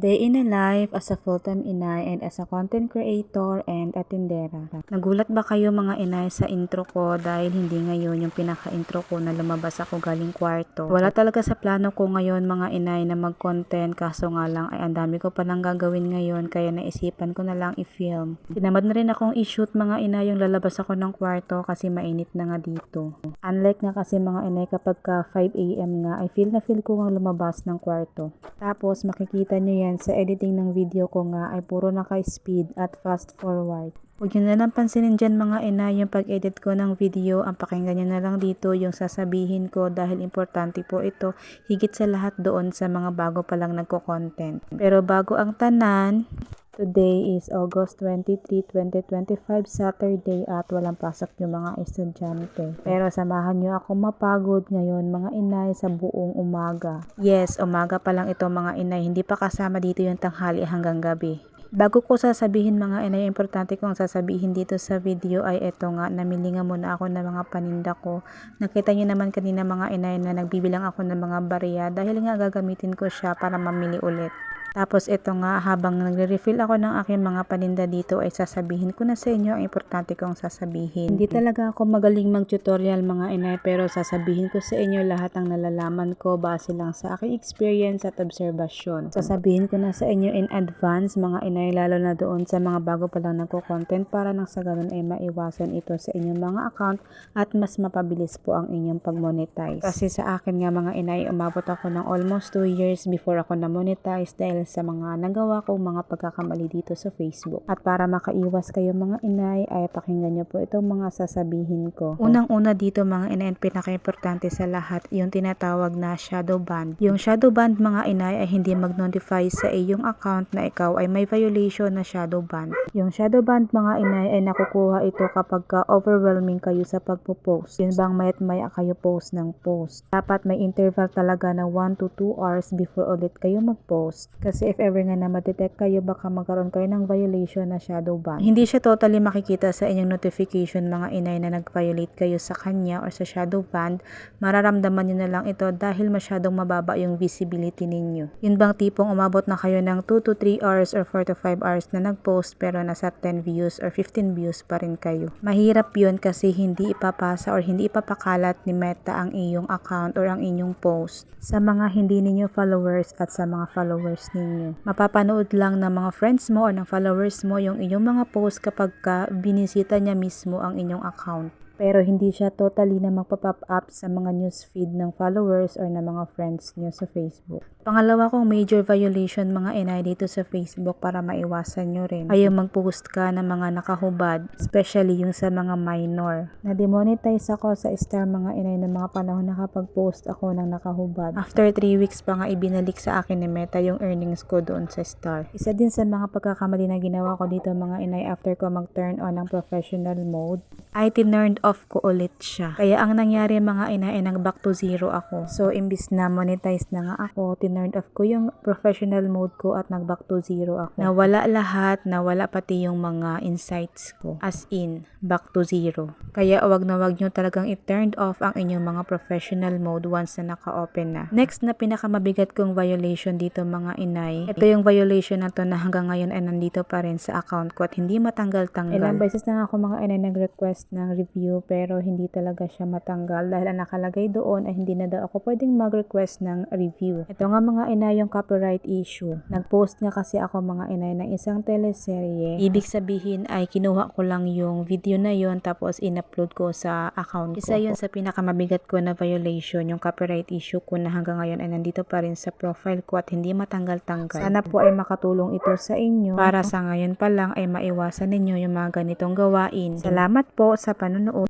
day in a life as a full-time inay and as a content creator and a tindera. Nagulat ba kayo mga inay sa intro ko dahil hindi ngayon yung pinaka-intro ko na lumabas ako galing kwarto? Wala talaga sa plano ko ngayon mga inay na mag-content, kaso nga lang ay ang dami ko palang gagawin ngayon kaya naisipan ko na lang i-film. Tinamad na rin akong i-shoot mga inay yung lalabas ako ng kwarto kasi mainit na nga dito. Unlike nga kasi mga inay kapag ka 5 AM nga ay feel ko nga lumabas ng kwarto. Tapos makikita nyo yan sa editing ng video ko nga ay puro naka-speed at fast forward. Huwag nyo na lang pansinin dyan mga ina yung pag-edit ko ng video. Ang pakinggan nyo na lang dito yung sasabihin ko dahil importante po ito higit sa lahat doon sa mga bago pa lang nagko-content. Pero bago ang tanan, today is August 23, 2025, Saturday at walang pasok yung mga estudyante. Pero samahan nyo ako mapagod ngayon mga inay sa buong umaga. Yes, umaga pa lang ito mga inay, hindi pa kasama dito yung tanghali hanggang gabi. Bago ko sasabihin mga inay, importante kong sasabihin dito sa video ay eto nga, namili nga muna ako ng mga paninda ko. Nakita nyo naman kanina mga inay na nagbibilang ako ng mga barya dahil nga gagamitin ko siya para mamili ulit. Tapos ito nga, habang nagre-refill ako ng aking mga paninda dito ay sasabihin ko na sa inyo ang importante kong sasabihin. Hindi talaga ako magaling mag-tutorial mga inay pero sasabihin ko sa inyo lahat ng nalalaman ko base lang sa aking experience at obserbasyon. Sasabihin ko na sa inyo in advance mga inay lalo na doon sa mga bago pa lang nagko-content para nang sa ganun ay maiwasan ito sa inyong mga account at mas mapabilis po ang inyong pag-monetize. Kasi sa akin nga mga inay, umabot ako ng almost 2 years before ako na-monetize dahil sa mga nagawa kong mga pagkakamali dito sa Facebook. At para makaiwas kayo mga inay ay pakinggan nyo po itong mga sasabihin ko. Unang-una dito mga inay, pinaka-importante sa lahat yung tinatawag na shadow ban. Yung shadow ban mga inay ay hindi mag-notify sa iyong account na ikaw ay may violation na shadow ban. Yung shadow ban mga inay ay nakukuha ito kapag overwhelming kayo sa pagpo-post. Yun bang mayat maya kayo post ng post. Dapat may interval talaga na 1 to 2 hours before ulit kayo mag-post. Kasi if ever nga na ma-detect kayo, baka magkaroon kayo ng violation na shadow ban. Hindi siya totally makikita sa inyong notification mga inay na nag-violate kayo sa kanya or sa shadow ban. Mararamdaman nyo na lang ito dahil masyadong mababa yung visibility ninyo. Yun bang tipong umabot na kayo ng 2 to 3 hours or 4 to 5 hours na nag-post pero nasa 10 views or 15 views pa rin kayo. Mahirap yun kasi hindi ipapasa or hindi ipapakalat ni Meta ang iyong account or ang inyong post sa mga hindi ninyo followers at sa mga followers ninyo. Mapapanood lang ng mga friends mo o ng followers mo yung inyong mga post kapag binisita niya mismo ang inyong account. Pero hindi siya totally na magpa-pop up sa mga newsfeed ng followers or ng mga friends niyo sa Facebook. Pangalawa kong major violation mga inay dito sa Facebook para maiwasan nyo rin ay yung mag-post ka ng mga nakahubad, especially yung sa mga minor. Na-demonetize ako sa Star mga inay ng mga panahon na kapag post ako ng nakahubad. After 3 weeks pa nga ibinalik sa akin ni Meta yung earnings ko doon sa Star. Isa din sa mga pagkakamali na ginawa ko dito mga inay after ko mag-turn on ng professional mode ay tinurned off ko ulit siya. Kaya ang nangyari mga inay ay nag-back to zero ako. So imbis na monetize na nga ako, tinurned off ko yung professional mode ko at nag-back to zero ako. Nawala lahat, nawala pati yung mga insights ko. As in, back to zero. Kaya wag na wag nyo talagang i-turned off ang inyong mga professional mode once na naka-open na. Next na pinakamabigat kong violation dito mga inay. Ito yung violation na to na hanggang ngayon ay nandito pa rin sa account ko at hindi matanggal-tanggal. Ilang beses na ako mga inay nag-request ng review pero hindi talaga siya matanggal dahil ang nakalagay doon ay hindi na daw ako pwedeng mag-request ng review. Ito nga mga inay yung copyright issue. Nag-post nga kasi ako mga inay ng isang teleserye. Ibig sabihin ay kinuha ko lang yung video na yon tapos in-upload ko sa account ko. Isa yun sa pinakamabigat ko na violation, yung copyright issue ko na hanggang ngayon ay nandito pa rin sa profile ko at hindi matanggal-tanggal. Sana po ay makatulong ito sa inyo para sa ngayon pa lang ay maiwasan ninyo yung mga ganitong gawain. Salamat po sa panonood.